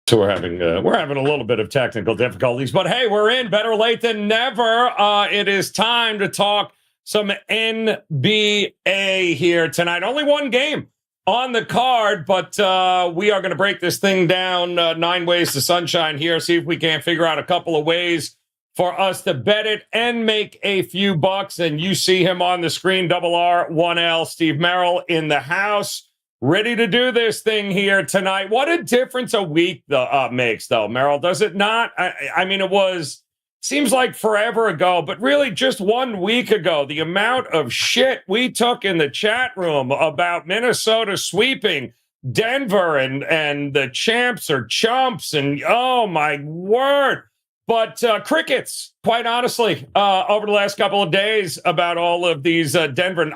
So we're having a little bit of technical difficulties, but hey, we're in. Better late than never. It is time to talk some NBA here tonight. Only one game on the card, but we are going to break this thing down 9 ways to sunshine here. See if we can't figure out a couple of ways for us to bet it and make a few bucks. And you see him on the screen, R1L, Steve Merril in the house. Ready to do this thing here tonight. What a difference a week makes, though, Merril, does it not? I mean, seems like forever ago, but really just 1 week ago, the amount of shit we took in the chat room about Minnesota sweeping Denver and the champs are chumps and oh my word. But crickets, quite honestly, over the last couple of days about all of these Denver.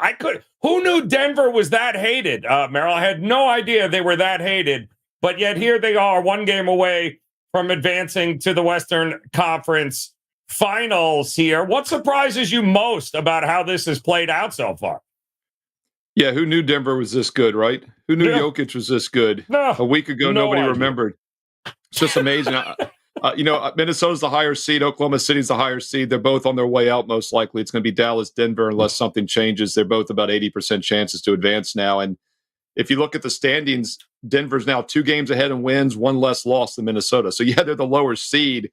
Who knew Denver was that hated, Merril? I had no idea they were that hated. But yet here they are, 1 game away from advancing to the Western Conference Finals here. What surprises you most about how this has played out so far? Yeah, who knew Denver was this good, right? Who knew Jokic was this good? No, a week ago, nobody remembered. It's just amazing. Minnesota's the higher seed. Oklahoma City's the higher seed. They're both on their way out, most likely. It's going to be Dallas, Denver, unless something changes. They're both about 80% chances to advance now. And if you look at the standings, Denver's now 2 games ahead in wins, 1 less loss than Minnesota. So, yeah, they're the lower seed,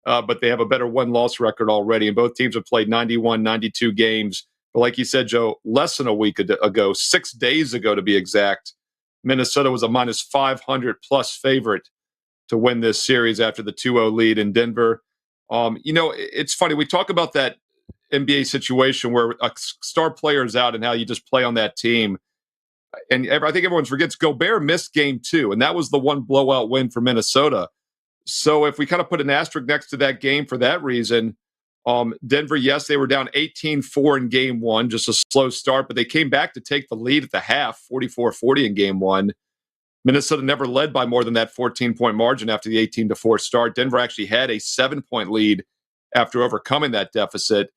but they have a better win-loss record already. And both teams have played 91, 92 games. But like you said, Joe, less than a week ago, 6 days ago to be exact, Minnesota was a minus 500-plus favorite to win this series after the 2-0 lead in Denver. It's funny. We talk about that NBA situation where a star player is out and how you just play on that team. And I think everyone forgets Gobert missed game 2, and that was the one blowout win for Minnesota. So if we kind of put an asterisk next to that game for that reason, Denver, yes, they were down 18-4 in game 1, just a slow start, but they came back to take the lead at the half, 44-40 in game 1. Minnesota never led by more than that 14-point margin after the 18-4 start. Denver actually had a 7-point lead after overcoming that deficit.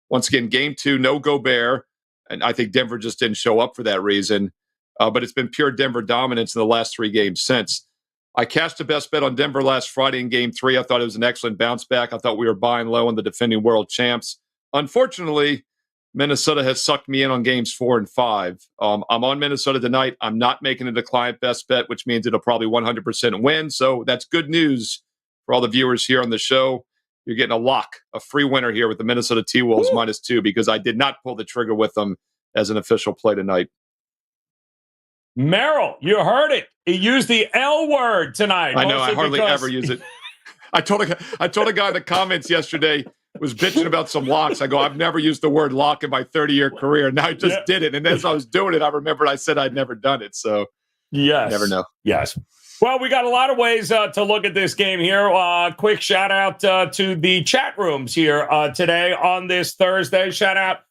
Once again, game 2, no Gobert, and I think Denver just didn't show up for that reason. But it's been pure Denver dominance in the last 3 games since. I cashed a best bet on Denver last Friday in game 3. I thought it was an excellent bounce back. I thought we were buying low on the defending world champs. Unfortunately, Minnesota has sucked me in on games 4 and 5. I'm on Minnesota tonight. I'm not making it a client best bet, which means it'll probably 100% win. So that's good news for all the viewers here on the show. You're getting a lock, a free winner here with the Minnesota T-Wolves -2 because I did not pull the trigger with them as an official play tonight. Merril, you heard it. He used the L word tonight. I know. I hardly ever use it. I told a guy in the comments yesterday, was bitching about some locks. I go, I've never used the word lock in my 30-year career. Now I just did it. And as I was doing it, I remembered I said I'd never done it. So yes, never know. Yes. Well, we got a lot of ways to look at this game here. Quick shout out to the chat rooms here today on this Thursday. Shout out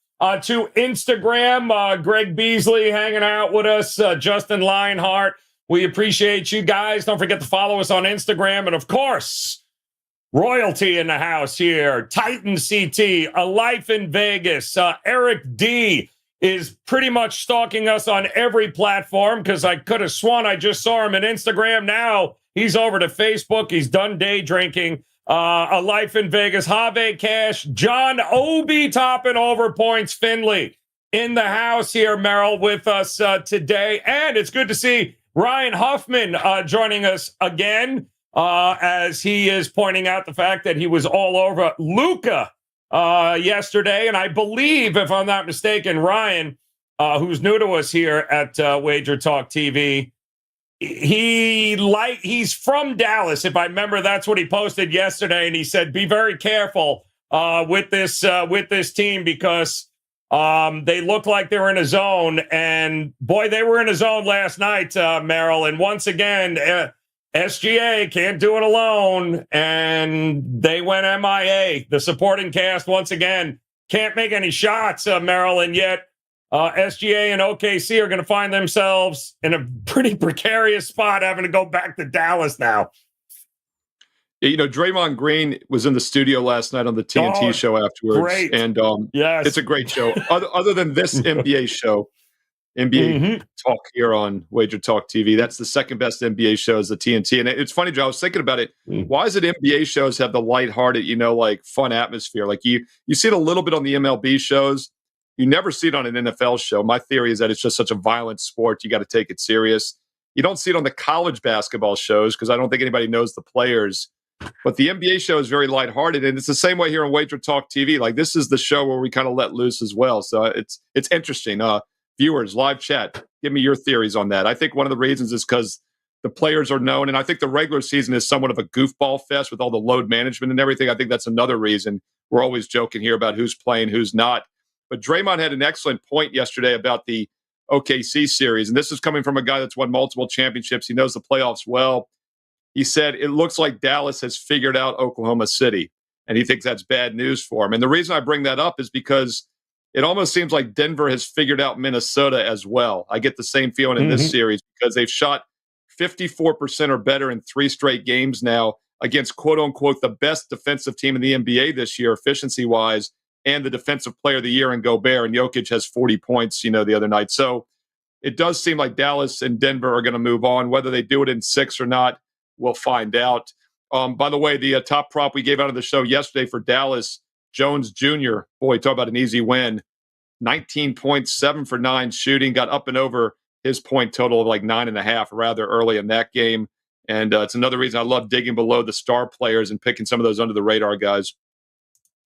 to Instagram. Greg Beasley hanging out with us. Justin Lionheart. We appreciate you guys. Don't forget to follow us on Instagram. And of course, royalty in the house here. Titan CT, A Life in Vegas. Eric D is pretty much stalking us on every platform because I could have sworn I just saw him on Instagram. Now he's over to Facebook. He's done day drinking. A Life in Vegas. Have Cash. John Obi topping over points. Finley in the house here, Merril, with us today. And it's good to see Ryan Huffman joining us again. As he is pointing out the fact that he was all over Luka yesterday. And I believe, if I'm not mistaken, Ryan, who's new to us here at WagerTalk TV, he's from Dallas. If I remember, that's what he posted yesterday. And he said, be very careful with this team because they look like they're in a zone. And boy, they were in a zone last night, Merril. And once again, SGA can't do it alone, and they went MIA. The supporting cast, once again, can't make any shots, Merril, and yet SGA and OKC are going to find themselves in a pretty precarious spot having to go back to Dallas now. Draymond Green was in the studio last night on the TNT show afterwards. Great. And yes, it's a great show. Other than this NBA show, NBA talk here on WagerTalk TV. That's the second best NBA show is the TNT. And it's funny, Joe, I was thinking about it. Why is it NBA shows have the lighthearted, like fun atmosphere? Like you see it a little bit on the MLB shows. You never see it on an NFL show. My theory is that it's just such a violent sport. You got to take it serious. You don't see it on the college basketball shows because I don't think anybody knows the players. But the NBA show is very lighthearted, and it's the same way here on WagerTalk TV. Like this is the show where we kind of let loose as well. So it's interesting. Viewers, live chat, give me your theories on that. I think one of the reasons is because the players are known, and I think the regular season is somewhat of a goofball fest with all the load management and everything. I think that's another reason. We're always joking here about who's playing, who's not. But Draymond had an excellent point yesterday about the OKC series, and this is coming from a guy that's won multiple championships. He knows the playoffs well. He said, it looks like Dallas has figured out Oklahoma City, and he thinks that's bad news for him. And the reason I bring that up is because it almost seems like Denver has figured out Minnesota as well. I get the same feeling in this series because they've shot 54% or better in 3 straight games now against, quote-unquote, the best defensive team in the NBA this year, efficiency-wise, and the defensive player of the year in Gobert. And Jokic has 40 points, the other night. So it does seem like Dallas and Denver are going to move on. Whether they do it in 6 or not, we'll find out. By the way, the top prop we gave out of the show yesterday for Dallas, Jones Jr., boy, talk about an easy win. 19 points, 7 for 9 shooting, got up and over his point total of like 9.5 rather early in that game. And it's another reason I love digging below the star players and picking some of those under the radar guys.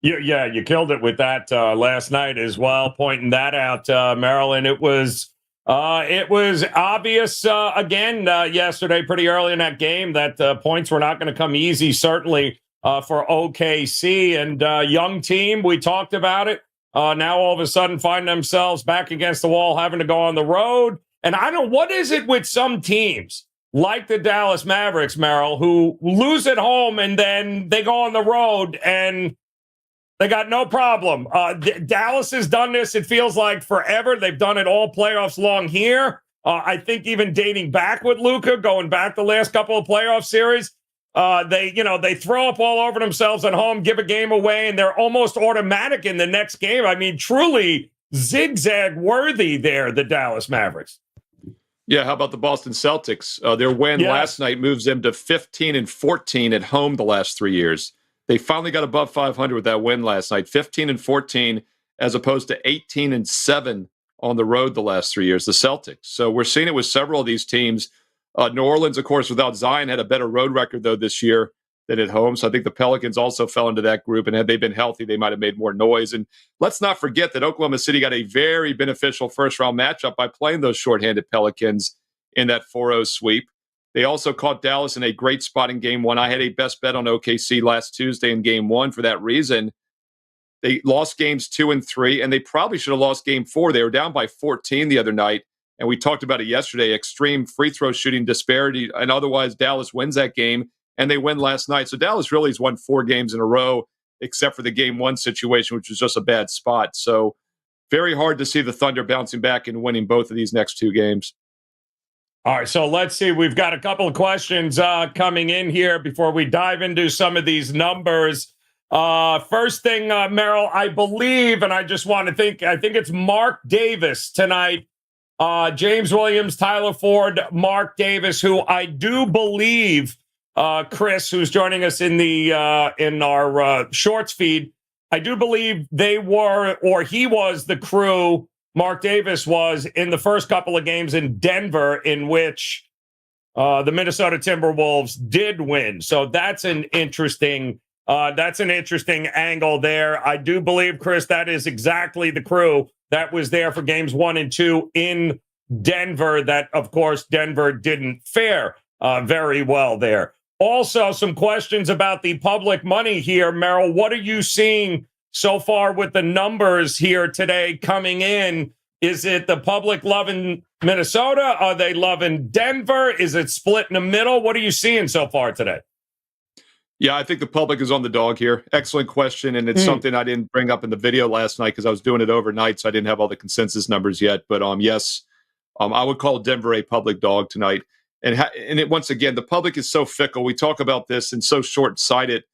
Yeah, you killed it with that last night as well, pointing that out, Maryland. It was obvious again yesterday, pretty early in that game, that points were not going to come easy, certainly for OKC. And young team, we talked about it. Now all of a sudden find themselves back against the wall, having to go on the road. And I don't know, what is it with some teams like the Dallas Mavericks, Merrill, who lose at home and then they go on the road and they got no problem. Dallas has done this, it feels like, forever. They've done it all playoffs long here. I think even dating back with Luka, going back the last couple of playoff series, they throw up all over themselves at home, give a game away, and they're almost automatic in the next game. I mean, truly zigzag worthy there, the Dallas Mavericks. Yeah, how about the Boston Celtics? Their win last night moves them to 15-14 at home the last 3 years. They finally got above 500 with that win last night, 15-14, as opposed to 18-7 on the road the last 3 years, the Celtics. So we're seeing it with several of these teams. New Orleans, of course, without Zion, had a better road record, though, this year than at home. So I think the Pelicans also fell into that group. And had they been healthy, they might have made more noise. And let's not forget that Oklahoma City got a very beneficial first-round matchup by playing those shorthanded Pelicans in that 4-0 sweep. They also caught Dallas in a great spot in Game 1. I had a best bet on OKC last Tuesday in Game 1 for that reason. They lost Games 2 and 3, and they probably should have lost Game 4. They were down by 14 the other night, and we talked about it yesterday, extreme free throw shooting disparity, and otherwise Dallas wins that game, and they win last night. So Dallas really has won 4 games in a row, except for the Game 1 situation, which was just a bad spot. So very hard to see the Thunder bouncing back and winning both of these next 2 games. All right, so let's see. We've got a couple of questions coming in here before we dive into some of these numbers. First thing, Merrill, I believe, and I just want to think, I think it's Mark Davis tonight. James Williams, Tyler Ford, Mark Davis, who I do believe, Chris, who's joining us in our shorts feed, I do believe they were, or he was the crew, Mark Davis was, in the first couple of games in Denver in which the Minnesota Timberwolves did win. So that's an interesting angle there. I do believe, Chris, that is exactly the crew that was there for games 1 and 2 in Denver. That, of course, Denver didn't fare very well there. Also, some questions about the public money here. Merrill, what are you seeing so far with the numbers here today coming in? Is it the public loving Minnesota? Are they loving Denver? Is it split in the middle? What are you seeing so far today? Yeah, I think the public is on the dog here. Excellent question, and it's something I didn't bring up in the video last night because I was doing it overnight, so I didn't have all the consensus numbers yet. But yes, I would call Denver a public dog tonight. And once again, the public is so fickle. We talk about this and so short-sighted,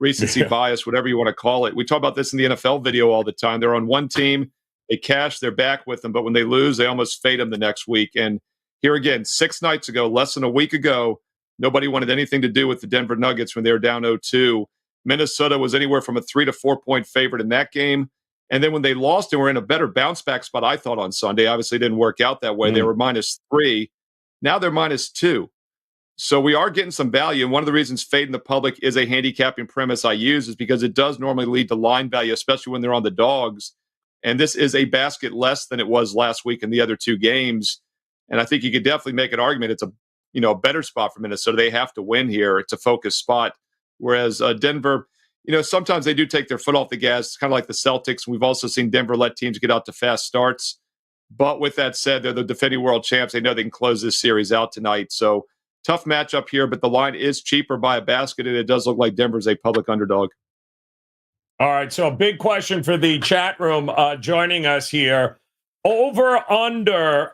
recency bias, whatever you want to call it. We talk about this in the NFL video all the time. They're on one team, They cash, they're back with them. But when they lose, they almost fade them the next week. And here again, 6 nights ago, less than a week ago, nobody wanted anything to do with the Denver Nuggets when they were down 0-2. Minnesota was anywhere from a 3 to 4 point favorite in that game. And then when they lost and were in a better bounce back spot, I thought, on Sunday, obviously it didn't work out that way. They were -3. Now they're -2. So we are getting some value. And one of the reasons fading the public is a handicapping premise I use is because it does normally lead to line value, especially when they're on the dogs. And this is a basket less than it was last week in the other 2 games. And I think you could definitely make an argument it's a better spot for Minnesota. They have to win here. It's a focused spot. Whereas Denver, sometimes they do take their foot off the gas. It's kind of like the Celtics. We've also seen Denver let teams get out to fast starts. But with that said, they're the defending world champs. They know they can close this series out tonight. So tough matchup here, but the line is cheaper by a basket, and it does look like Denver's a public underdog. All right, so a big question for the chat room joining us here. Over under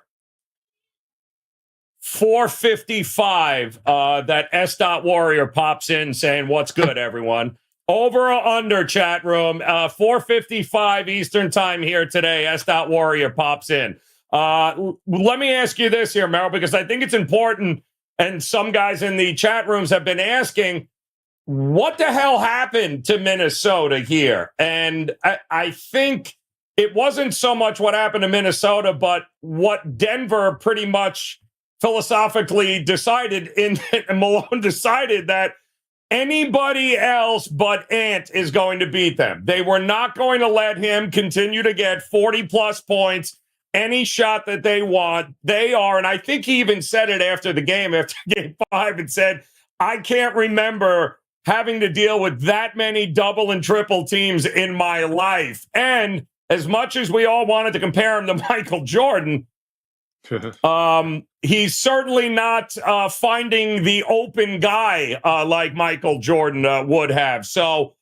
455 that S. Warrior pops in saying, what's good, everyone? Over or under, chat room, 455 Eastern time here today. S. Warrior pops in. Let me ask you this here, Merril, because I think it's important, and some guys in the chat rooms have been asking, what the hell happened to Minnesota here? And I think it wasn't so much what happened to Minnesota, but what Denver pretty much philosophically decided, Malone decided that anybody else but Ant is going to beat them. They were not going to let him continue to get 40-plus points any shot that they want. They are, and I think he even said it after the game, after game 5, and said, I can't remember having to deal with that many double and triple teams in my life. And as much as we all wanted to compare him to Michael Jordan, he's certainly not finding the open guy like Michael Jordan would have. So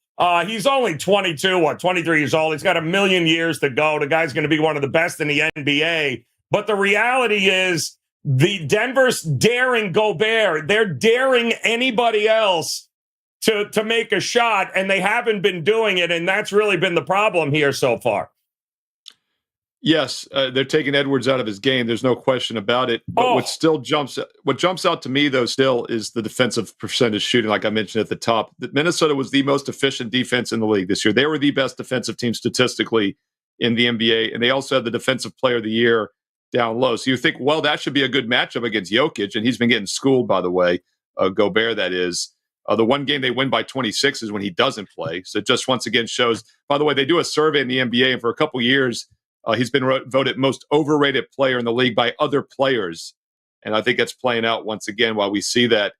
he's only 23 years old. He's got a million years to go. The guy's going to be one of the best in the NBA. But the reality is the Denver's daring Gobert. They're daring anybody else to make a shot, and they haven't been doing it, and that's really been the problem here so far. Yes, they're taking Edwards out of his game. There's no question about it. But what jumps out to me, though, still is the defensive percentage shooting, like I mentioned at the top. Minnesota was the most efficient defense in the league this year. They were the best defensive team statistically in the NBA, and they also had the defensive player of the year down low. So you think, well, that should be a good matchup against Jokic, and he's been getting schooled, by the way, Gobert, that is. The one game they win by 26 is when he doesn't play. So it just once again shows, by the way, they do a survey in the NBA, and for a couple years, he's been voted most overrated player in the league by other players. And I think that's playing out once again while we see that.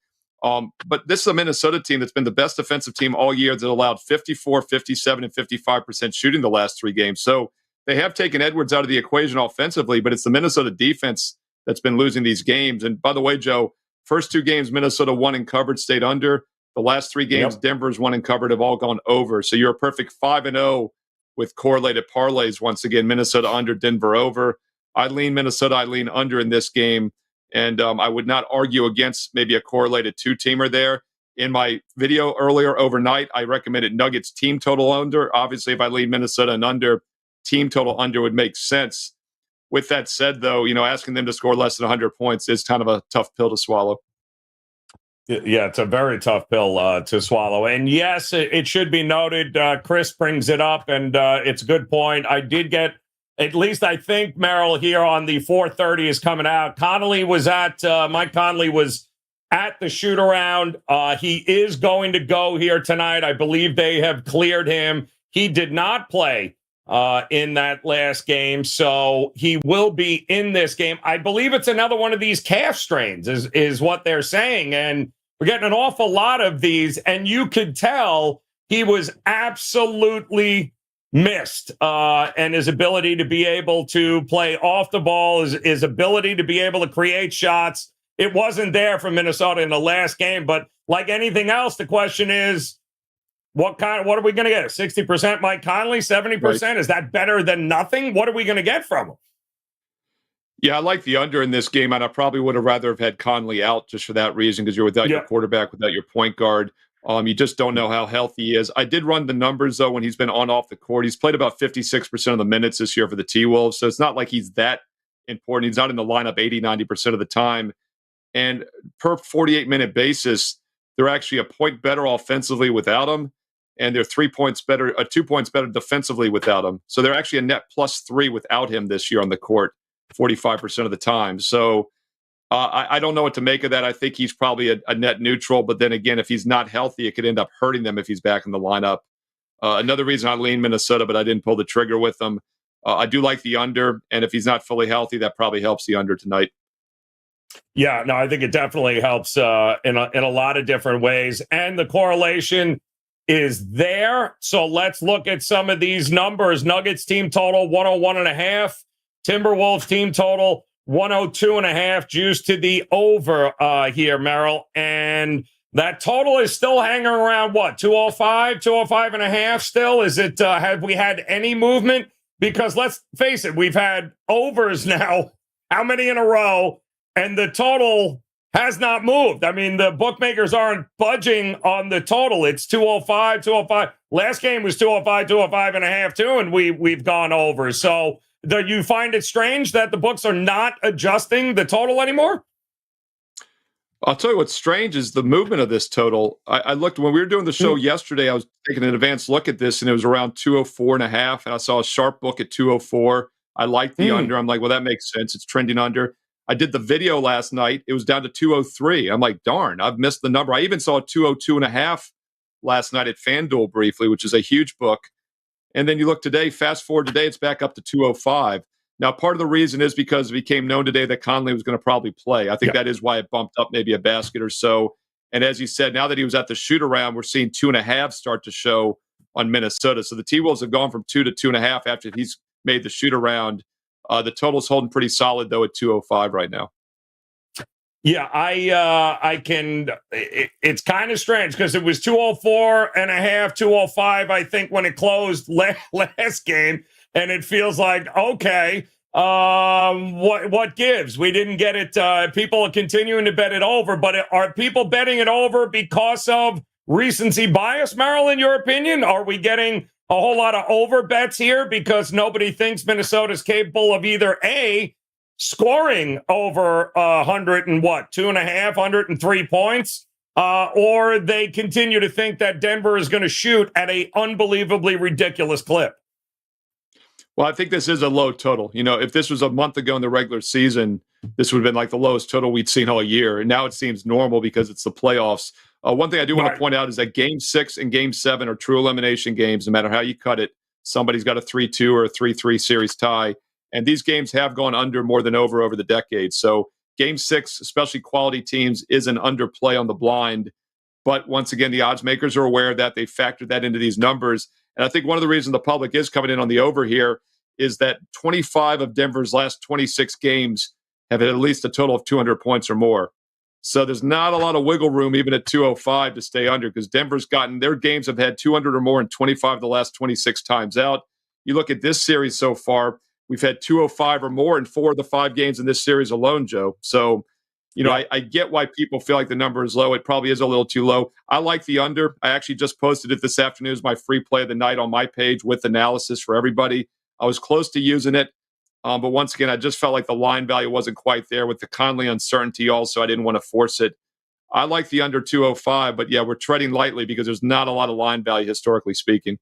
But this is a Minnesota team that's been the best defensive team all year that allowed 54, 57, and 55% shooting the last 3 games. So they have taken Edwards out of the equation offensively, but it's the Minnesota defense that's been losing these games. And by the way, Joe, first 2 games, Minnesota won and covered, stayed under. The last 3 games, Denver's won and covered, have all gone over. So you're a perfect 5-0 with correlated parlays. Once again, Minnesota under, Denver over. I lean Minnesota, I lean under in this game. And I would not argue against maybe a correlated 2-teamer there. In my video earlier overnight, I recommended Nuggets team total under. Obviously, if I lean Minnesota and under, team total under would make sense. With that said, though, asking them to score less than 100 points is kind of a tough pill to swallow. Yeah, it's a very tough pill to swallow. And yes, it should be noted, Chris brings it up, and it's a good point. I did get, at least I think, Merril, here on the 4:30 is coming out. Mike Conley was at the shoot-around. He is going to go here tonight. I believe they have cleared him. He did not play in that last game, so he will be in this game. I believe it's another one of these calf strains is what they're saying, and we're getting an awful lot of these, and you could tell he was absolutely missed, and his ability to be able to play off the ball, his ability to be able to create shots, it wasn't there for Minnesota in the last game. But like anything else, the question is, what are we going to get? 60% Mike Conley, 70%? Right. Is that better than nothing? What are we going to get from him? Yeah, I like the under in this game, and I probably would have rather have had Conley out just for that reason, because you're without your quarterback, without your point guard. You just don't know how healthy he is. I did run the numbers, though, when he's been on off the court. He's played about 56% of the minutes this year for the T-Wolves, so it's not like he's that important. He's not in the lineup 80, 90% of the time. And per 48-minute basis, they're actually a point better offensively without him, and they're 2 points better defensively without him. So they're actually a net +3 without him this year on the court, 45% of the time. So I don't know what to make of that. I think he's probably a net neutral, but then again, if he's not healthy, it could end up hurting them if he's back in the lineup. Another reason I lean Minnesota, but I didn't pull the trigger with them. I do like the under, and if he's not fully healthy, that probably helps the under tonight. Yeah, no, I think it definitely helps in a lot of different ways, and the correlation is there. So let's look at some of these numbers. Nuggets team total 101.5. Timberwolves team total 102.5. Juice to the over here, Merril. And that total is still hanging around what, 205, 205.5 still? Is it, have we had any movement? Because let's face it, we've had overs now, how many in a row? And the total has not moved. I mean, the bookmakers aren't budging on the total. It's 205, 205. Last game was 205, 205.5 too, and we've gone over. So do you find it strange that the books are not adjusting the total anymore? I'll tell you what's strange is the movement of this total. I looked when we were doing the show yesterday. I was taking an advanced look at this, and it was around 204.5, and I saw a sharp book at 204. I liked the under. I'm like, well, that makes sense. It's trending under. I did the video last night. It was down to 203. I'm like, darn, I've missed the number. I even saw 202.5 last night at FanDuel briefly, which is a huge book. And then you look today, fast forward today, it's back up to 205. Now, part of the reason is because it became known today that Conley was going to probably play. I think that is why it bumped up maybe a basket or so. And as you said, now that he was at the shoot-around, we're seeing 2.5 start to show on Minnesota. So the T-Wolves have gone from 2 to 2.5 after he's made the shoot-around. The total's holding pretty solid, though, at 205 right now. Yeah, I can. It's kind of strange because it was 204.5, 205, I think, when it closed last game. And it feels like, okay, what gives? We didn't get it. People are continuing to bet it over, but are people betting it over because of recency bias, Merril, in your opinion? Are we getting a whole lot of over bets here because nobody thinks Minnesota's capable of either A, scoring over 103 points, or they continue to think that Denver is going to shoot at a unbelievably ridiculous clip? Well, I think this is a low total. You know, if this was a month ago in the regular season, this would have been like the lowest total we'd seen all year. And now it seems normal because it's the playoffs. One thing I do want to point out is that Game 6 and Game 7 are true elimination games. No matter how you cut it, somebody's got a 3-2 or a 3-3 series tie. And these games have gone under more than over the decades. So Game 6, especially quality teams, is an underplay on the blind. But once again, the odds makers are aware of that. They factored that into these numbers. And I think one of the reasons the public is coming in on the over here is that 25 of Denver's last 26 games have had at least a total of 200 points or more. So there's not a lot of wiggle room even at 205 to stay under because Denver's gotten their games have had 200 or more in 25 of the last 26 times out. You look at this series so far, we've had 205 or more in 4 of the 5 games in this series alone, Joe. So, you know, I get why people feel like the number is low. It probably is a little too low. I like the under. I actually just posted it this afternoon as my free play of the night on my page with analysis for everybody. I was close to using it. But once again, I just felt like the line value wasn't quite there with the Conley uncertainty also. I didn't want to force it. I like the under 205, but yeah, we're treading lightly because there's not a lot of line value historically speaking.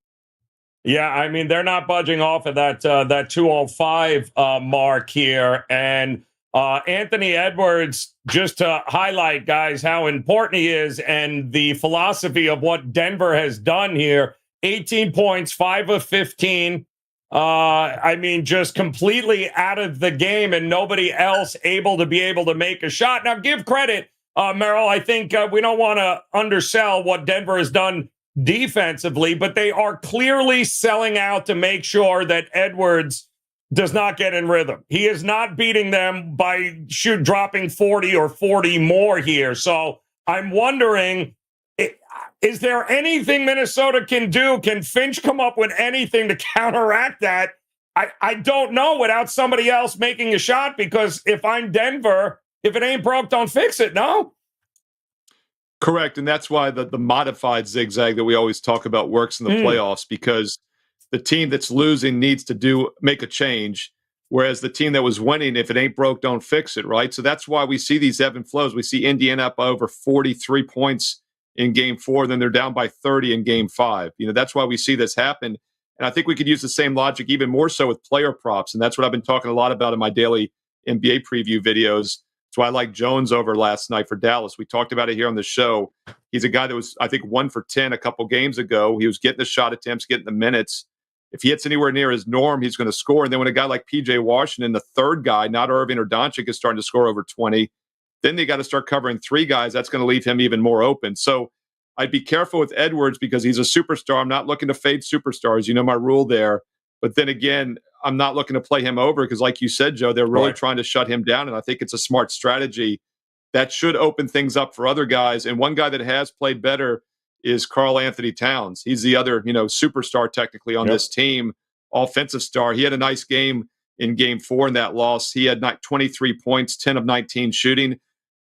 Yeah, I mean, they're not budging off of that 205 mark here. And Anthony Edwards, just to highlight, guys, how important he is and the philosophy of what Denver has done here. 18 points, 5 of 15. I mean, just completely out of the game and nobody else able to make a shot. Now, give credit, Merril. I think we don't want to undersell what Denver has done defensively, but they are clearly selling out to make sure that Edwards does not get in rhythm. He is not beating them by dropping 40 or 40 more here. So I'm wondering, is there anything Minnesota can do? Can Finch come up with anything to counteract that? I don't know without somebody else making a shot, because if I'm Denver, if it ain't broke, don't fix it, no? Correct, and that's why the modified zigzag that we always talk about works in the playoffs, because the team that's losing needs to make a change, whereas the team that was winning, if it ain't broke, don't fix it, right? So that's why we see these ebb and flows. We see Indiana up by over 43 points in Game 4, then they're down by 30 in Game 5. That's why we see this happen, and I think we could use the same logic even more so with player props, and that's what I've been talking a lot about in my daily NBA preview videos. That's why I like Jones over last night for Dallas. We talked about it here on the show. He's a guy that was, I think, 1 for 10 a couple games ago. He was getting the shot attempts, getting the minutes. If he hits anywhere near his norm, he's going to score. And then when a guy like P.J. Washington, the third guy, not Irving or Doncic, is starting to score over 20, then they got to start covering 3 guys. That's going to leave him even more open. So I'd be careful with Edwards because he's a superstar. I'm not looking to fade superstars. You know my rule there. But then again, I'm not looking to play him over because, like you said, Joe, they're really trying to shut him down. And I think it's a smart strategy that should open things up for other guys. And one guy that has played better is Karl Anthony Towns. He's the other, superstar technically on this team, offensive star. He had a nice game in Game 4 in that loss. He had 23 points, 10 of 19 shooting.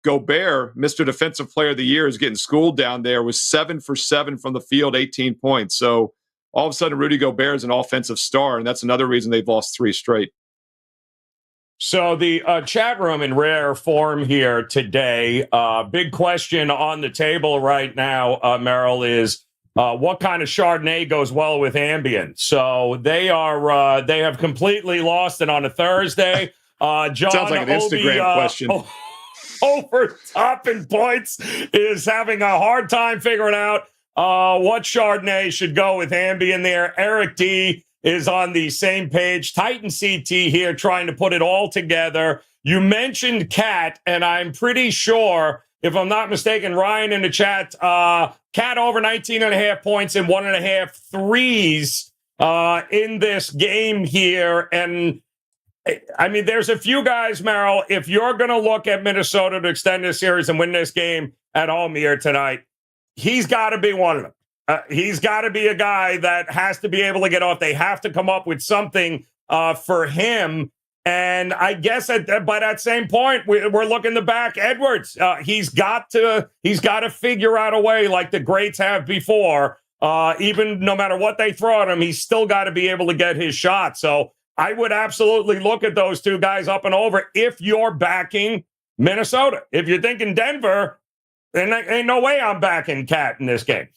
Gobert, Mr. Defensive Player of the Year, is getting schooled down there, was 7 for 7 from the field, 18 points. So all of a sudden, Rudy Gobert is an offensive star, and that's another reason they've lost 3 straight. So the chat room in rare form here today. Big question on the table right now, Merril, is what kind of Chardonnay goes well with Ambien? So they have completely lost it on a Thursday. John Sounds like an Instagram question. Over top in points is having a hard time figuring out what Chardonnay should go with Ambien there. Eric D is on the same page. Titan CT here trying to put it all together. You mentioned Cat, and I'm pretty sure, if I'm not mistaken, Ryan in the chat, Cat over 19.5 points and 1.5 threes in this game here. And I mean, there's a few guys, Merril, if you're going to look at Minnesota to extend this series and win this game at home here tonight, he's got to be one of them. He's got to be a guy that has to be able to get off. They have to come up with something for him. And I guess by that same point, we're looking to back Edwards. He's got to figure out a way, like the greats have before. Even no matter what they throw at him, he's still got to be able to get his shot. So I would absolutely look at those 2 guys up and over if you're backing Minnesota. If you're thinking Denver, then ain't no way I'm backing Cat in this game.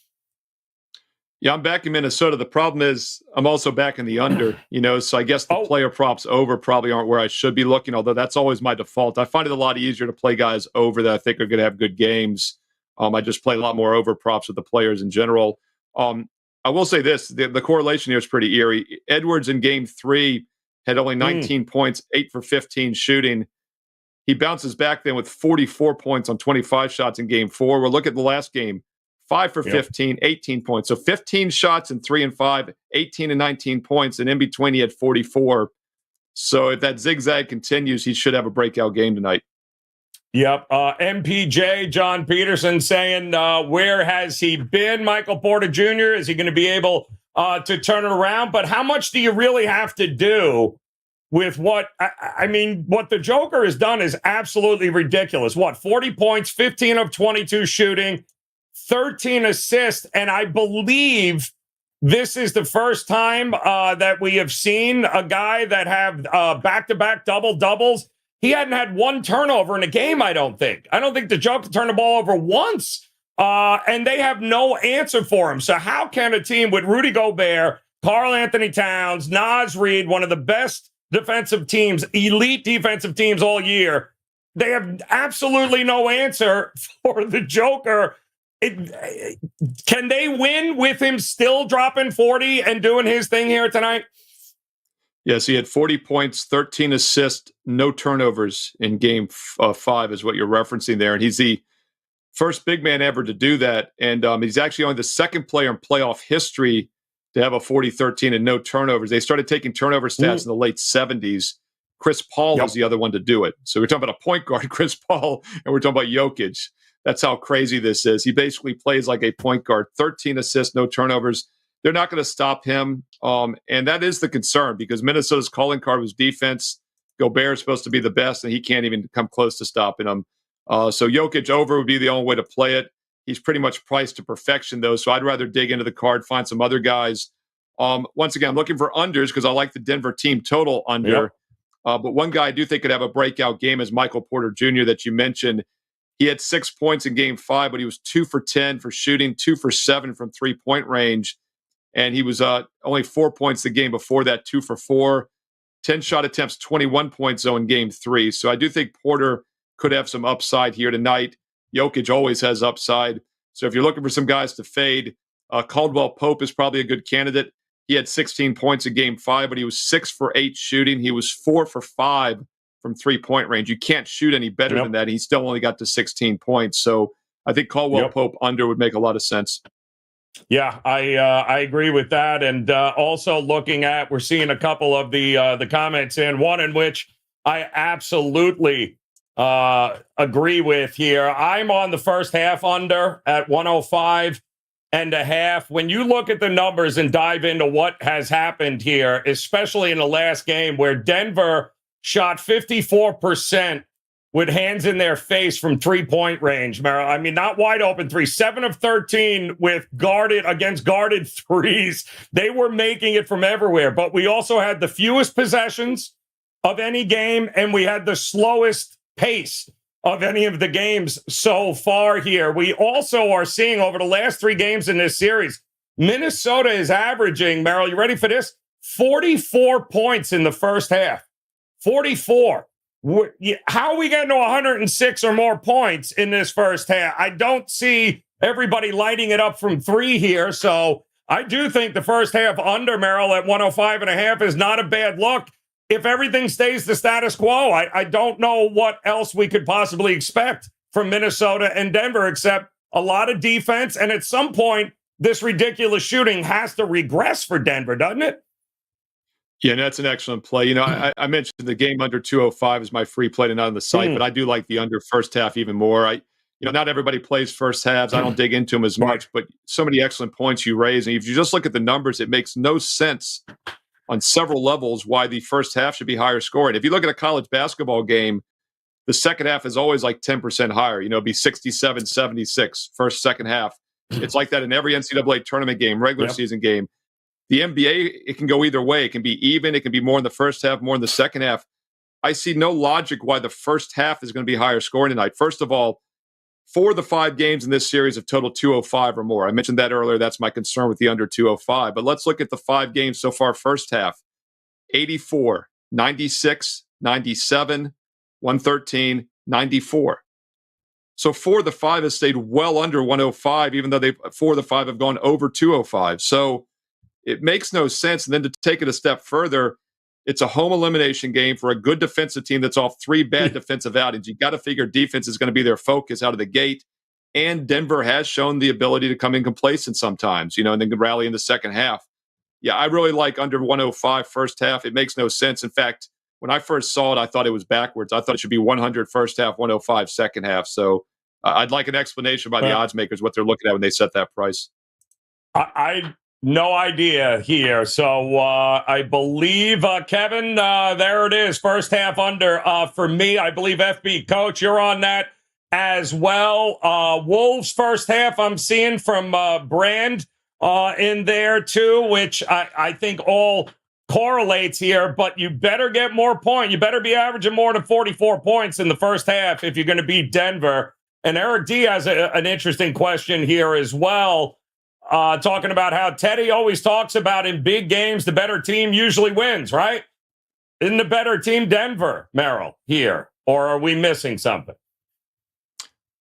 Yeah, I'm back in Minnesota. The problem is I'm also back in the under, so I guess the player props over probably aren't where I should be looking, although that's always my default. I find it a lot easier to play guys over that I think are going to have good games. I just play a lot more over props with the players in general. I will say this, the correlation here is pretty eerie. Edwards in Game 3 had only 19 points, 8 for 15 shooting. He bounces back then with 44 points on 25 shots in Game 4. We'll look at the last game. 5 for 15, 18 points. So 15 shots in 3 and 5, 18 and 19 points. And in between, he had 44. So if that zigzag continues, he should have a breakout game tonight. Yep. MPJ, John Peterson saying, where has he been? Michael Porter Jr., is he going to be able to turn it around? But how much do you really have to do with what the Joker has done is absolutely ridiculous. 40 points, 15 of 22 shooting, 13 assists, and I believe this is the first time that we have seen a guy that have back-to-back double-doubles. He hadn't had 1 turnover in a game, I don't think. I don't think the Joker turned the ball over once, and they have no answer for him. So how can a team with Rudy Gobert, Karl Anthony Towns, Naz Reid, one of the best defensive teams, elite defensive teams all year, they have absolutely no answer for the Joker. Can they win with him still dropping 40 and doing his thing here tonight? Yes, he had 40 points, 13 assists, no turnovers in Game 5 is what you're referencing there. And he's the first big man ever to do that. And he's actually only the second player in playoff history to have a 40-13 and no turnovers. They started taking turnover stats in the late 70s. Chris Paul was the other one to do it. So we're talking about a point guard, Chris Paul, and we're talking about Jokic. That's how crazy this is. He basically plays like a point guard, 13 assists, no turnovers. They're not going to stop him. And that is the concern because Minnesota's calling card was defense. Gobert is supposed to be the best, and he can't even come close to stopping him. So Jokic over would be the only way to play it. he's pretty much priced to perfection, though. So I'd rather dig into the card, find some other guys. Once again, I'm looking for unders because I like the Denver team total under. Yep. But one guy I do think could have a breakout game is Michael Porter Jr. that you mentioned. He had 6 points in game 5, but he was 2 for 10 for shooting, 2 for 7 from 3-point range. And he was only 4 points the game before that, 2 for 4. 10 shot attempts, 21 points though in game 3. So I do think Porter could have some upside here tonight. Jokic always has upside. So if you're looking for some guys to fade, Caldwell Pope is probably a good candidate. He had 16 points in game 5, but he was 6 for 8 shooting. He was 4 for 5 from 3-point range. You can't shoot any better than that. He still only got to 16 points. So I think Caldwell Pope under would make a lot of sense. Yeah, I agree with that. And also looking at, we're seeing a couple of the comments in, one in which I absolutely agree with here. I'm on the first half under at 105.5. When you look at the numbers and dive into what has happened here, especially in the last game where Denver shot 54% with hands in their face from 3-point range, Merril. I mean, not wide open three, 7 of 13 with guarded threes. They were making it from everywhere, but we also had the fewest possessions of any game, and we had the slowest pace of any of the games so far here. We also are seeing over the last 3 games in this series, Minnesota is averaging, Merril, you ready for this? 44 points in the first half. 44. How are we getting to 106 or more points in this first half? I don't see everybody lighting it up from 3 here. So I do think the first half under, Merril, at 105.5 is not a bad look. If everything stays the status quo, I don't know what else we could possibly expect from Minnesota and Denver, except a lot of defense. And at some point, this ridiculous shooting has to regress for Denver, doesn't it? Yeah, and that's an excellent play. You know, I mentioned the game under 205 is my free play tonight on the site, but I do like the under first half even more. Not everybody plays first halves. I don't dig into them as much, but so many excellent points you raise. And if you just look at the numbers, it makes no sense on several levels why the first half should be higher scoring. If you look at a college basketball game, the second half is always like 10% higher. It'd be 67, 76, first, second half. It's like that in every NCAA tournament game, regular season game. The NBA, it can go either way. It can be even. It can be more in the first half, more in the second half. I see no logic why the first half is going to be higher scoring tonight. First of all, 4 of the 5 games in this series have totaled 205 or more. I mentioned that earlier. That's my concern with the under 205. But let's look at the 5 games so far first half. 84, 96, 97, 113, 94. So 4 of the 5 has stayed well under 105, even though 4 of the 5 have gone over 205. So it makes no sense. And then to take it a step further, it's a home elimination game for a good defensive team that's off 3 bad defensive outings. You got to figure defense is going to be their focus out of the gate. And Denver has shown the ability to come in complacent sometimes, and then rally in the second half. Yeah, I really like under 105 first half. It makes no sense. In fact, when I first saw it, I thought it was backwards. I thought it should be 100 first half, 105 second half. So I'd like an explanation by the odds makers what they're looking at when they set that price. I no idea here. So I believe, Kevin, there it is. First half under for me. I believe FB Coach, you're on that as well. Wolves first half I'm seeing from Brand in there too, which I think all correlates here, but you better get more points. You better be averaging more than 44 points in the first half if you're going to beat Denver. And Eric D has an interesting question here as well. Talking about how Teddy always talks about in big games, the better team usually wins, right? Isn't the better team Denver, Merril, here? Or are we missing something?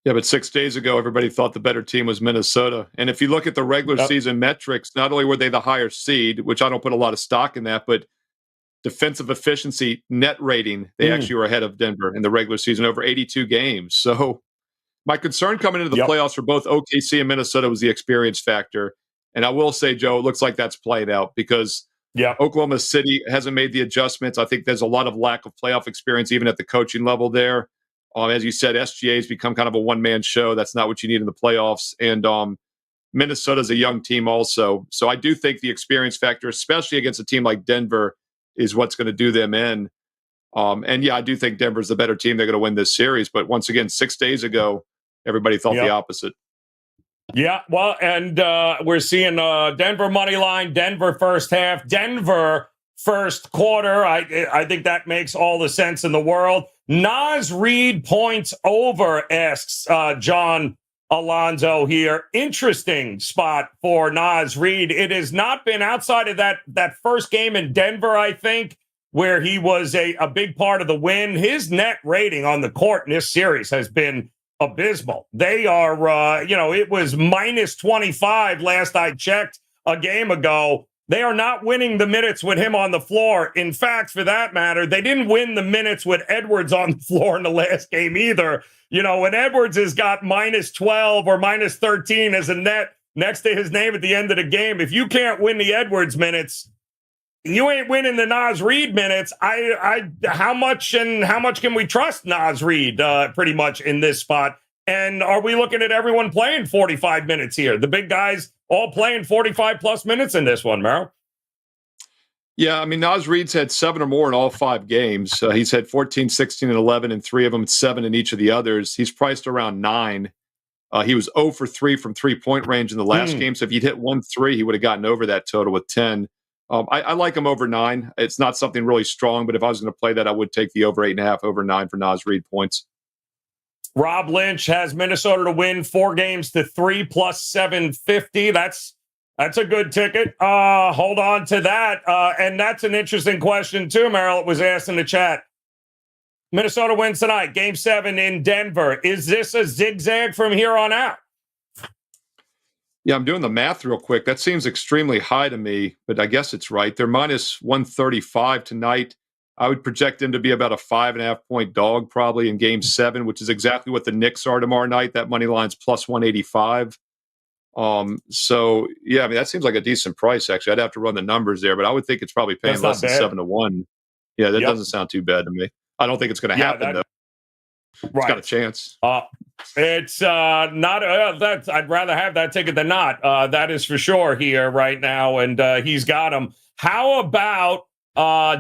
Yeah, but 6 days ago, everybody thought the better team was Minnesota. And if you look at the regular season metrics, not only were they the higher seed, which I don't put a lot of stock in that, but defensive efficiency, net rating, they actually were ahead of Denver in the regular season over 82 games. So my concern coming into the playoffs for both OKC and Minnesota was the experience factor. And I will say, Joe, it looks like that's played out because Oklahoma City hasn't made the adjustments. I think there's a lot of lack of playoff experience, even at the coaching level there. As you said, SGA's become kind of a one-man show. That's not what you need in the playoffs. And Minnesota's a young team also. So I do think the experience factor, especially against a team like Denver, is what's going to do them in. And I do think Denver's the better team. They're going to win this series. But once again, 6 days ago, everybody thought the opposite. Yeah, well, and we're seeing Denver money line, Denver first half, Denver first quarter. I think that makes all the sense in the world. Nas Reed points over, asks John Alonzo here. Interesting spot for Nas Reed. It has not been outside of that first game in Denver, I think, where he was a big part of the win. His net rating on the court in this series has been abysmal. They are, it was minus 25 last I checked a game ago. They are not winning the minutes with him on the floor. In fact, for that matter, they didn't win the minutes with Edwards on the floor in the last game either. You know, when Edwards has got minus 12 or minus 13 as a net next to his name at the end of the game, if you can't win the Edwards minutes, you ain't winning the Nas Reed minutes. How much can we trust Nas Reed pretty much in this spot? And are we looking at everyone playing 45 minutes here? The big guys all playing 45 plus minutes in this one, Merril? Yeah, I mean, Nas Reed's had 7 or more in all 5 games. He's had 14, 16, and 11 in 3 of them, 7 in each of the others. He's priced around 9. He was 0 for 3 from three-point range in the last game. So if he'd hit 1 3, he would have gotten over that total with 10. I like him over 9. It's not something really strong, but if I was going to play that, I would take the over 8.5, over 9 for Nas Reed points. Rob Lynch has Minnesota to win 4 games to 3 plus 750. That's a good ticket. Hold on to that. And that's an interesting question too, Merril. It was asked in the chat. Minnesota wins tonight, Game 7 in Denver. Is this a zigzag from here on out? Yeah, I'm doing the math real quick. That seems extremely high to me, but I guess it's right. They're minus 135 tonight. I would project them to be about a 5.5-point dog probably in Game 7, which is exactly what the Knicks are tomorrow night. That money line's plus 185. So, yeah, I mean, that seems like a decent price, actually. I'd have to run the numbers there, but I would think it's probably paying less than 7 to 1. Yeah, that doesn't sound too bad to me. I don't think it's going to happen, though. It's got a chance. It's not I'd rather have that ticket than not. That is for sure here right now, and he's got him. How about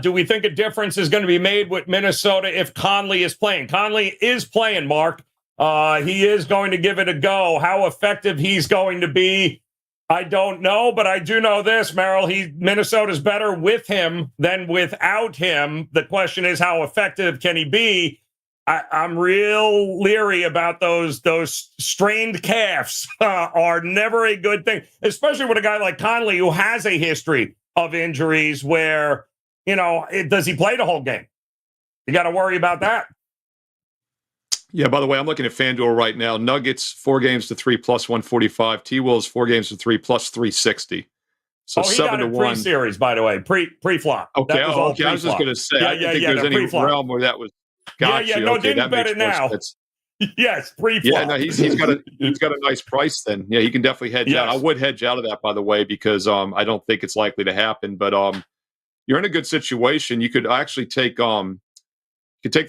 do we think a difference is going to be made with Minnesota if Conley is playing? Conley is playing, Mark. He is going to give it a go. How effective he's going to be, I don't know, but I do know this, Merril. Minnesota's better with him than without him. The question is, how effective can he be? I'm real leery about those strained calves. Are never a good thing, especially with a guy like Conley who has a history of injuries where, does he play the whole game? You got to worry about that. Yeah, by the way, I'm looking at FanDuel right now. Nuggets, 4 games to 3 plus 145. T-Wolves, 4 games to 3 plus 360. So he 7 got to 1. Pre-series, by the way, pre-flop. Okay, I was just going to say, I didn't think there's any realm where that was. Gotcha. No, okay, didn't bet it now. Sense. Yes, pre-flop. Yeah, no, he's got a nice price then. Yeah, he can definitely hedge out. I would hedge out of that, by the way, because I don't think it's likely to happen. But you're in a good situation. You could actually take the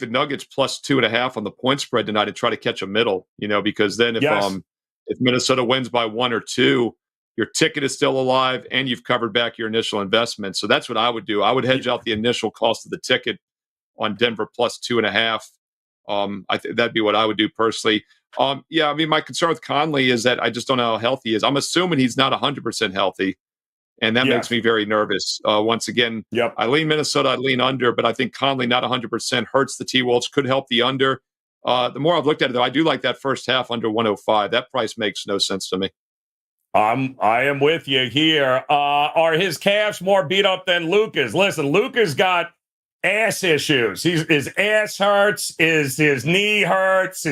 Nuggets plus 2.5 on the point spread tonight and try to catch a middle. Because then if Minnesota wins by 1 or 2, your ticket is still alive and you've covered back your initial investment. So that's what I would do. I would hedge out the initial cost of the ticket on Denver plus 2.5. I think that'd be what I would do personally. Yeah, I mean, my concern with Conley is that I just don't know how healthy he is. I'm assuming he's not 100% healthy, and that makes me very nervous. Once again, I lean Minnesota, I lean under, but I think Conley not 100% hurts the T-Wolves, could help the under. The more I've looked at it, though, I do like that first half under 105. That price makes no sense to me. I am with you here. Are his calves more beat up than Luka's? Listen, Luka's got ass issues. His ass hurts. His knee hurts.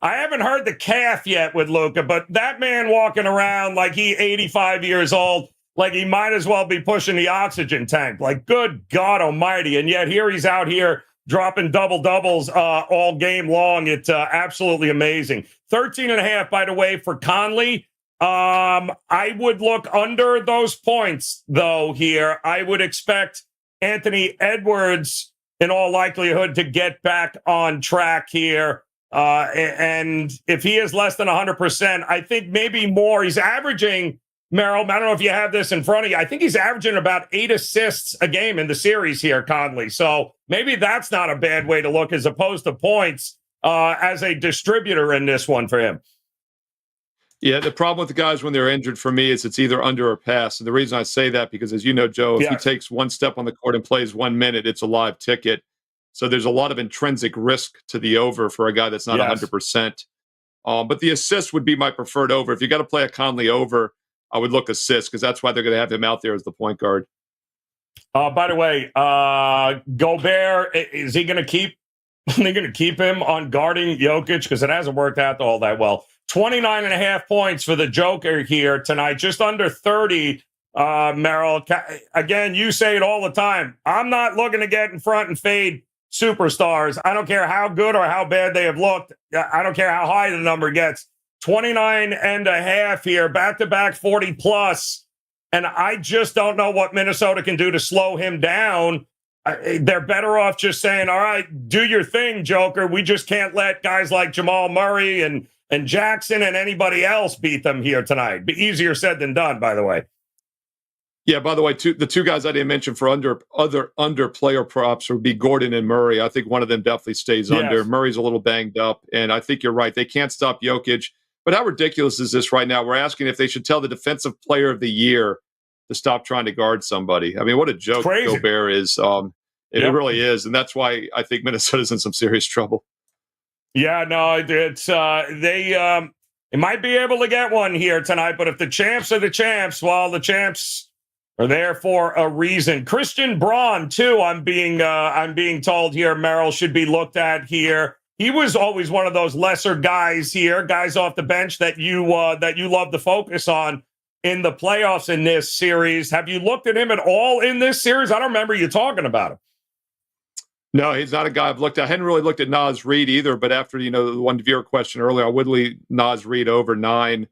I haven't heard the calf yet with Luka, but that man walking around like he 85 years old, like he might as well be pushing the oxygen tank. Like, good God Almighty! And yet here he's out here dropping doubles all game long. It's absolutely amazing. 13.5, by the way, for Conley. I would look under those points though. Here, I would expect Anthony Edwards, in all likelihood, to get back on track here. And if he is less than 100%, I think maybe more. He's averaging, Merril, I don't know if you have this in front of you. I think he's averaging about 8 assists a game in the series here, Conley. So maybe that's not a bad way to look as opposed to points as a distributor in this one for him. Yeah, the problem with the guys when they're injured for me is it's either under or pass. And the reason I say that, because as you know, Joe, if he takes one step on the court and plays 1 minute, it's a live ticket. So there's a lot of intrinsic risk to the over for a guy that's not 100%. But the assist would be my preferred over. If you got to play a Conley over, I would look assist because that's why they're going to have him out there as the point guard. By the way, Gobert, is he going to keep? They're going to keep him on guarding Jokic because it hasn't worked out all that well. 29.5 points for the Joker here tonight, just under 30. Merrill, again, you say it all the time. I'm not looking to get in front and fade superstars. I don't care how good or how bad they have looked. I don't care how high the number gets. 29.5 here, back-to-back 40 plus. And I just don't know what Minnesota can do to slow him down. They're better off just saying, all right, do your thing, Joker. We just can't let guys like Jamal Murray and Jackson and anybody else beat them here tonight. Be easier said than done, by the way. Yeah, by the way, the two guys I didn't mention for under player props would be Gordon and Murray. I think one of them definitely stays under. Murray's a little banged up, and I think you're right. They can't stop Jokic. But how ridiculous is this right now? We're asking if they should tell the defensive player of the year to stop trying to guard somebody. I mean, what a joke Gobert is. It really is, and that's why I think Minnesota's in some serious trouble. Yeah, no, it's they might be able to get one here tonight, but if the champs are the champs, well, the champs are there for a reason. Christian Braun, too, I'm being told here, Merrill, should be looked at here. He was always one of those lesser guys here, guys off the bench that you love to focus on in the playoffs in this series. Have you looked at him at all in this series? I don't remember you talking about him. No, he's not a guy I've looked at. I hadn't really looked at Naz Reid either, but after, the one viewer question earlier, I would leave Naz Reid over 9.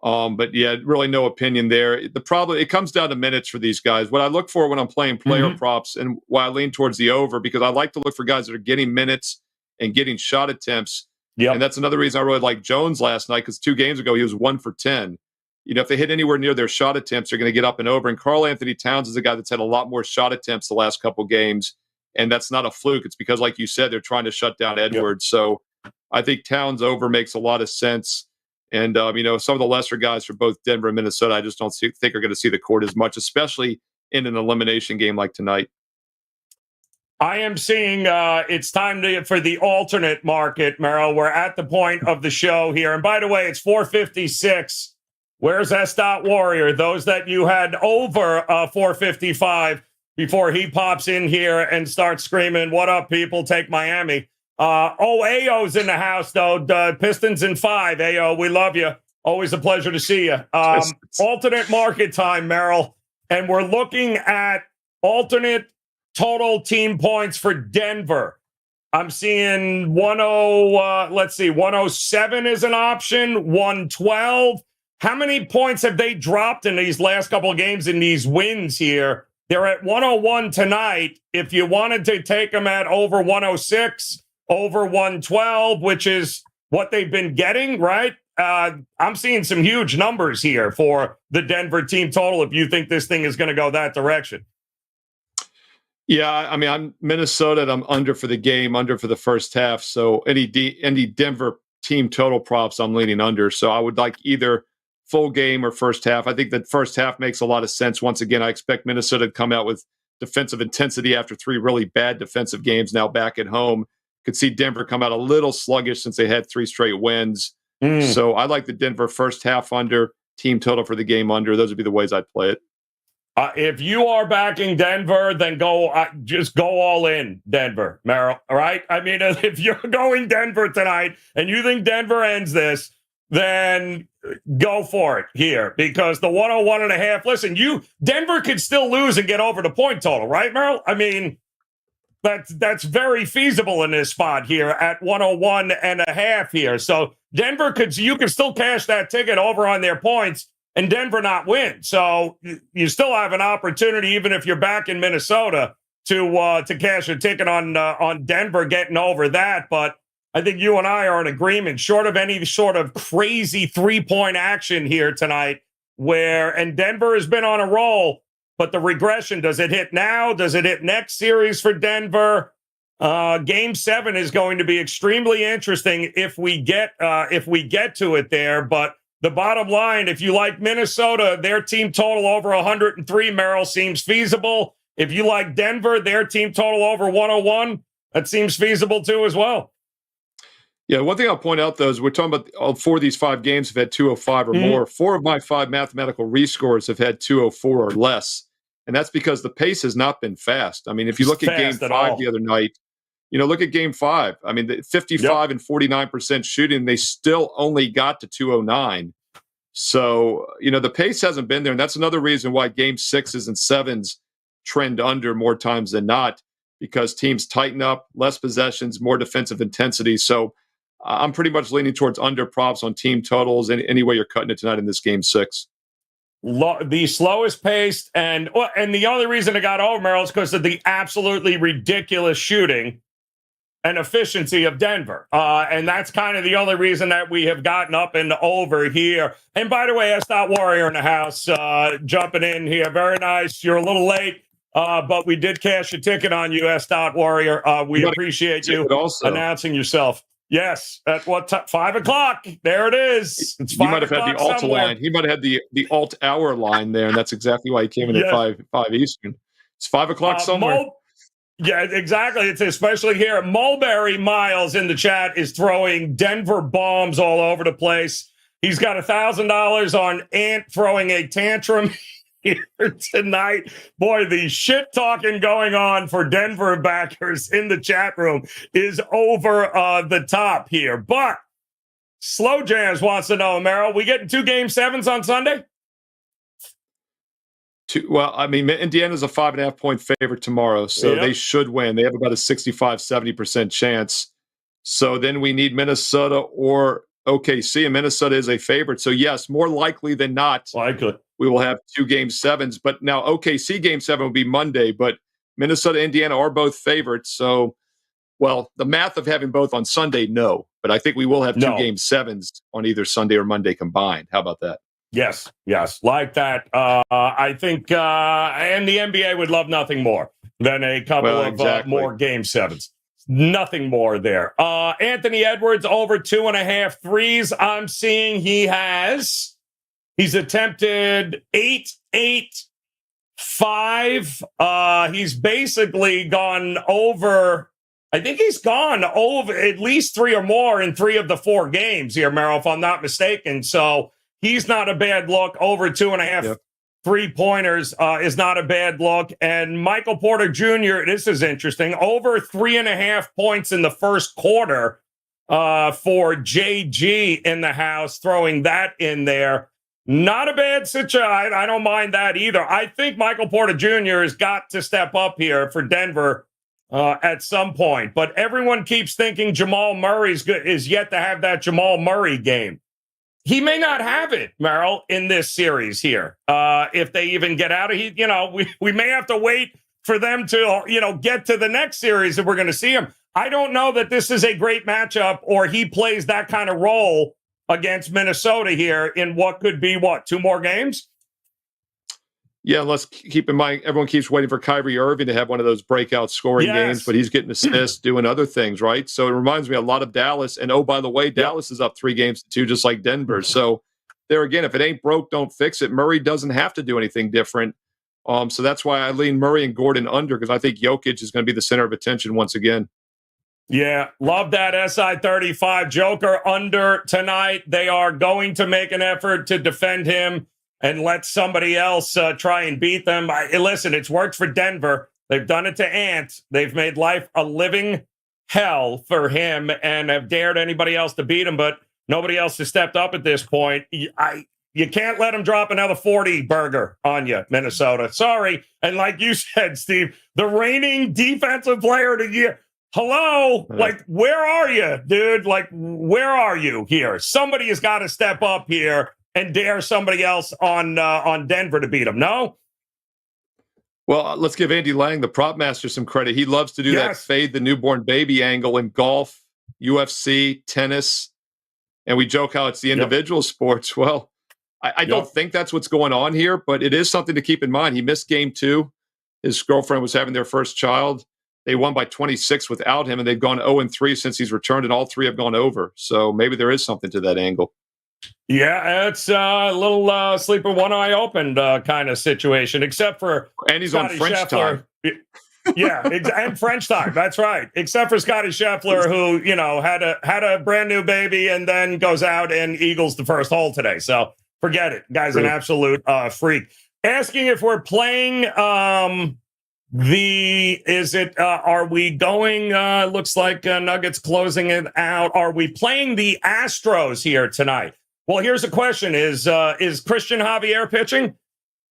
But yeah, really no opinion there. The problem, it comes down to minutes for these guys. What I look for when I'm playing player props and why I lean towards the over, because I like to look for guys that are getting minutes and getting shot attempts. Yeah. And that's another reason I really liked Jones last night, because 2 games ago, he was 1 for 10. If they hit anywhere near their shot attempts, they're going to get up and over. And Karl Anthony Towns is a guy that's had a lot more shot attempts the last couple games. And that's not a fluke. It's because, like you said, they're trying to shut down Edwards. So I think Towns over makes a lot of sense. And, some of the lesser guys for both Denver and Minnesota, I just don't think are going to see the court as much, especially in an elimination game like tonight. I am seeing it's time for the alternate market, Merrill. We're at the point of the show here. And by the way, it's 456. Where's S. Warrior? Those that you had over 455 before he pops in here and starts screaming, what up, people? Take Miami. AO's in the house, though. Pistons in 5. AO, we love you. Always a pleasure to see you. Alternate market time, Merrill. And we're looking at alternate total team points for Denver. I'm seeing 107 is an option, 112. How many points have they dropped in these last couple of games in these wins here? They're at 101 tonight. If you wanted to take them at over 106, over 112, which is what they've been getting, right? I'm seeing some huge numbers here for the Denver team total if you think this thing is going to go that direction. Yeah, I mean, I'm Minnesota, and I'm under for the game, under for the first half. So any Denver team total props, I'm leaning under. So I would like either full game or first half. I think that first half makes a lot of sense. Once again, I expect Minnesota to come out with defensive intensity after 3 really bad defensive games now back at home. Could see Denver come out a little sluggish since they had 3 straight wins. So I like the Denver first half under, team total for the game under. Those would be the ways I'd play it. If you are backing Denver, then just go all in Denver, Merrill. All right. I mean, if you're going Denver tonight and you think Denver ends this, then go for it here, because the 101.5. Listen, Denver could still lose and get over the point total, right, Merrill? I mean, that's very feasible in this spot here at 101.5 here. So Denver you could still cash that ticket over on their points and Denver not win. So you still have an opportunity, even if you're back in Minnesota, to cash a ticket on Denver getting over that. But I think you and I are in agreement, short of any sort of crazy 3-point action here tonight, and Denver has been on a roll, but the regression, does it hit now? Does it hit next series for Denver? Game 7 is going to be extremely interesting if we get to it there, but the bottom line, if you like Minnesota, their team total over 103, Merrill, seems feasible. If you like Denver, their team total over 101, that seems feasible too as well. Yeah, one thing I'll point out, though, is we're talking about all 4 of these 5 games have had 205 or more. 4 of my 5 mathematical rescores have had 204 or less. And that's because the pace has not been fast. I mean, if you look at game 5 the other night, look at game 5. I mean, the 55 and 49% shooting, they still only got to 209. So, the pace hasn't been there. And that's another reason why game 6s and 7s trend under more times than not, because teams tighten up, less possessions, more defensive intensity. So I'm pretty much leaning towards under props on team totals any way you're cutting it tonight in this game 6. The slowest paced, and the only reason it got over, Merrill, is because of the absolutely ridiculous shooting and efficiency of Denver. And that's kind of the only reason that we have gotten up and over here. And by the way, S. Warrior in the house, jumping in here. Very nice. You're a little late, but we did cash a ticket on you, S. Warrior. We appreciate you announcing yourself. Yes. At what time? 5 o'clock. There it is. It's 5 You might have had the alt line. He might have had the alt hour line there, and that's exactly why he came in at 5 Eastern. It's 5 o'clock somewhere. Yeah, exactly. It's especially here. Mulberry Miles in the chat is throwing Denver bombs all over the place. He's got $1,000 on Ant throwing a tantrum here tonight. Boy, the shit talking going on for Denver backers in the chat room is over the top here. But Slow Jams wants to know, Merrill, we getting 2 game 7s on Sunday? Well, I mean, Indiana's a 5.5 point favorite tomorrow, so they should win. They have about a 65-70% chance. So then we need Minnesota or OKC, and Minnesota is a favorite. So yes, more likely than not, we will have 2 game 7s. But now OKC game 7 will be Monday, but Minnesota, Indiana are both favorites. So, well, the math of having both on Sunday, no. But I think we will have 2 game 7s on either Sunday or Monday combined. How about that? Yes, like that. I think, and the NBA would love nothing more than a couple of more game 7s. Nothing more there. Anthony Edwards over 2.5 threes. I'm seeing he's attempted 8, 5. He's basically gone over. I think he's gone over at least 3 or more in 3 of the 4 games here, Merrill, if I'm not mistaken. So he's not a bad look. Over 2.5 3-pointers is not a bad look. And Michael Porter Jr., this is interesting, over 3.5 points in the first quarter for JG in the house, throwing that in there. Not a bad situation. I don't mind that either. I think Michael Porter Jr. has got to step up here for Denver at some point. But everyone keeps thinking Jamal Murray is yet to have that Jamal Murray game. He may not have it, Merrill, in this series here. If they even get out of it, we may have to wait for them to, get to the next series if we're going to see him. I don't know that this is a great matchup or he plays that kind of role against Minnesota here in what could be, 2 more games? Yeah, let's keep in mind, everyone keeps waiting for Kyrie Irving to have one of those breakout scoring games, but he's getting assists, doing other things, right? So it reminds me a lot of Dallas. And, oh, by the way, Dallas is up 3 games to 2, just like Denver. So there again, if it ain't broke, don't fix it. Murray doesn't have to do anything different. So that's why I lean Murray and Gordon under, because I think Jokic is going to be the center of attention once again. Yeah, love that SI35 Joker under tonight. They are going to make an effort to defend him and let somebody else try and beat them. Listen, it's worked for Denver. They've done it to Ant. They've made life a living hell for him and have dared anybody else to beat him, but nobody else has stepped up at this point. You can't let him drop another 40 burger on you, Minnesota. Sorry. And like you said, Steve, the reigning defensive player of the year. Hello? Like, where are you, dude? Like, where are you here? Somebody has got to step up here and dare somebody else on Denver to beat him. No? Well, let's give Andy Lang, the prop master, some credit. He loves to do that fade the newborn baby angle in golf, UFC, tennis, and we joke how it's the individual sports. Well, I don't think that's what's going on here, but it is something to keep in mind. He missed game 2. His girlfriend was having their first child. They won by 26 without him, and they've gone 0-3 since he's returned, and all 3 have gone over. So maybe there is something to that angle. Yeah, it's a little sleep with one eye open kind of situation, except for And he's Scotty on French Scheffler. time. Yeah, and French time. That's right. Except for Scotty Scheffler, who had a brand new baby and then goes out and eagles the first hole today. So forget it, guy's an absolute freak. Asking if we're playing are we going? Looks like Nuggets closing it out. Are we playing the Astros here tonight? Well, here's the question: Is Christian Javier pitching?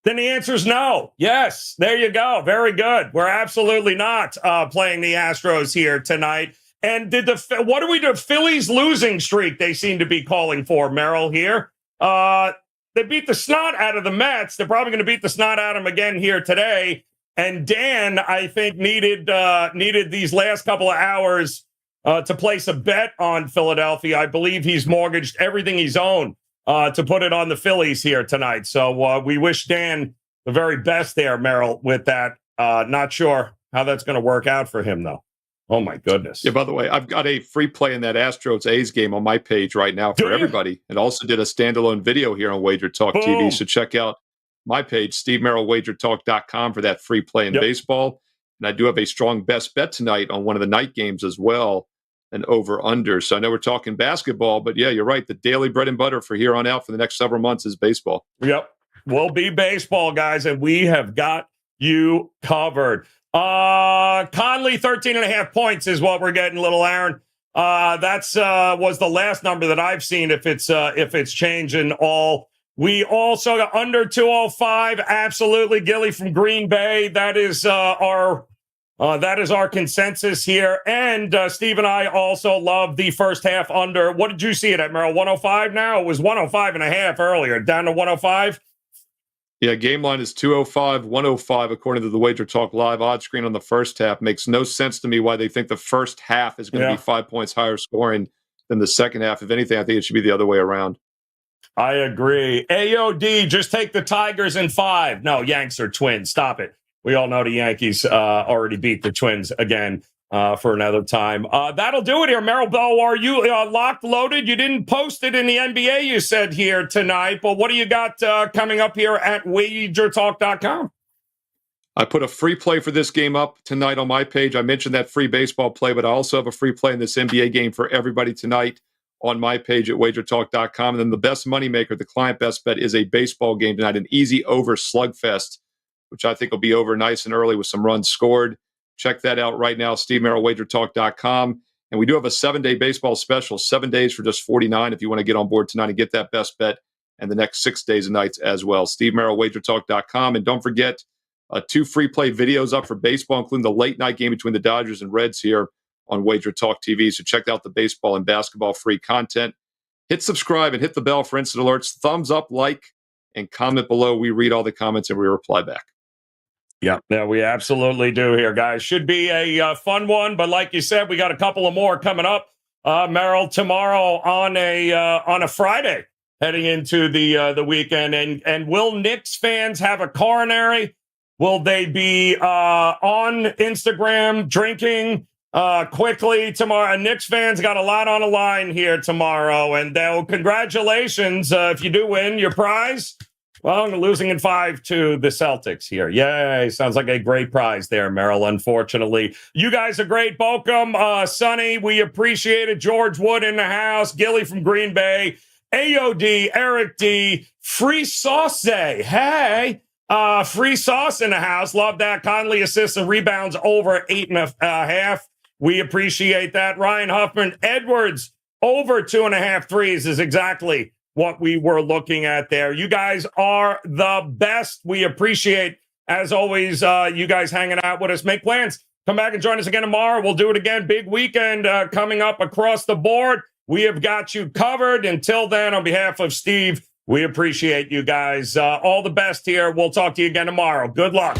Then the answer is no. Yes, there you go. Very good. We're absolutely not playing the Astros here tonight. And what do we do? Phillies losing streak they seem to be calling for, Merril, here. They beat the snot out of the Mets. They're probably going to beat the snot out of them again here today. And Dan, I think, needed these last couple of hours to place a bet on Philadelphia. I believe he's mortgaged everything he's owned to put it on the Phillies here tonight. So we wish Dan the very best there, Merril, with that. Not sure how that's going to work out for him, though. Oh, my goodness. Yeah, by the way, I've got a free play in that Astros-A's game on my page right now for everybody. And also did a standalone video here on WagerTalk TV. So check out my page, Steve Merril, WagerTalk.com, for that free play in baseball. And I do have a strong best bet tonight on one of the night games as well, an over-under. So I know we're talking basketball, but yeah, you're right. The daily bread and butter for here on out for the next several months is baseball. Yep. Will be baseball, guys, and we have got you covered. Conley, 13.5 points is what we're getting, little Aaron. That's was the last number that I've seen. If it's changing all, we also got under 205. Absolutely, Gilly from Green Bay. That is our consensus here. And Steve and I also love the first half under. What did you see it at, Merril? 105 now? It was 105.5 earlier. Down to 105. Yeah, game line is 205, 105, according to the WagerTalk live odds screen on the first half. Makes no sense to me why they think the first half is going to be 5 points higher scoring than the second half. If anything, I think it should be the other way around. I agree. AOD, just take the Tigers in 5. No, Yanks are Twins. Stop it. We all know the Yankees already beat the Twins again for another time. That'll do it here. Merril Bell, are you locked, loaded? You didn't post it in the NBA, you said, here tonight. But what do you got coming up here at WagerTalk.com? I put a free play for this game up tonight on my page. I mentioned that free baseball play, but I also have a free play in this NBA game for everybody tonight on my page at WagerTalk.com. And then the best moneymaker, the client best bet, is a baseball game tonight, an easy over slugfest, which I think will be over nice and early with some runs scored. Check that out right now, Steve Merril, WagerTalk.com. And we do have a 7-day baseball special, 7 days for just $49 if you want to get on board tonight and get that best bet and the next 6 days and nights as well. Steve Merril, WagerTalk.com. And don't forget, 2 free play videos up for baseball, including the late night game between the Dodgers and Reds here on WagerTalk TV. So check out the baseball and basketball free content. Hit subscribe and hit the bell for instant alerts. Thumbs up, like, and comment below. We read all the comments and we reply back. Yeah, we absolutely do here, guys. Should be a fun one, but like you said, we got a couple of more coming up. Merril, tomorrow on a Friday, heading into the weekend. And will Knicks fans have a coronary? Will they be on Instagram drinking quickly tomorrow? Knicks fans got a lot on the line here tomorrow, and congratulations if you do win your prize. Well, losing in 5 to the Celtics here. Yay. Sounds like a great prize there, Merril, unfortunately. You guys are great. Bokum, Sonny, we appreciate it. George Wood in the house. Gilly from Green Bay. AOD, Eric D. Free Sauce Day. Hey, free sauce in the house. Love that. Conley assists and rebounds over 8.5. We appreciate that. Ryan Huffman, Edwards, over 2.5 threes is exactly what we were looking at there. You guys are the best. We appreciate, as always, you guys hanging out with us. Make plans. Come back and join us again tomorrow. We'll do it again. Big weekend coming up across the board. We have got you covered. Until then, on behalf of Steve, we appreciate you guys. All the best here. We'll talk to you again tomorrow. Good luck.